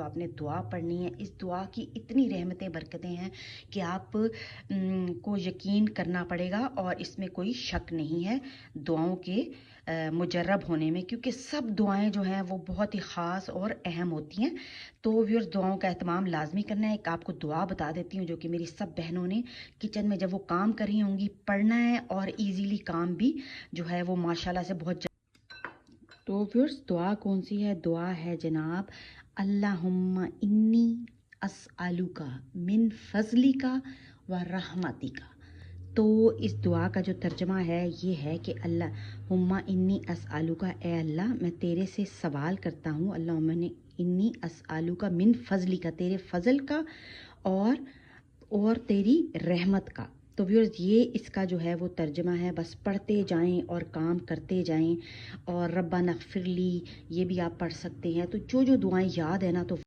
तो आपने दुआ पढ़नी है। इस दुआ की इतनी रहमतें बरकतें हैं कि आप को यकीन करना पड़ेगा और इसमें कोई शक नहीं है दुआओं के मुजर्रब होने में, क्योंकि सब दुआएं जो हैं वो बहुत ही ख़ास और अहम होती हैं। तो व्यूअर्स, दुआओं का एहतमाम लाजमी करना है। एक आपको दुआ बता देती हूँ जो कि मेरी सब बहनों ने किचन में जब वो काम कर रही होंगी पढ़ना है, और ईजीली काम भी जो है वो माशाल्लाह से बहुत। तो व्यूअर्स, दुआ कौन सी है? दुआ है जनाब, अल्लाहुम्मा इन्नी अस्अलुका मिन फजलिका व रहमतिका। तो इस दुआ का जो तर्जमा है ये है कि अल्लाहुम्मा इन्नी अस्अलुका, ए अल्लाह मैं तेरे से सवाल करता हूँ, अल्लाहुम्मा इन्नी अस्अलुका मिन फजलिका, तेरे फजल का और तेरी रहमत का। तो व्यूअर्स, ये इसका जो है वो तर्जमा है। बस पढ़ते जाएं और काम करते जाएं। और रब्बाना ग़फ़िरली ये भी आप पढ़ सकते हैं। तो जो जो दुआएं याद है ना, तो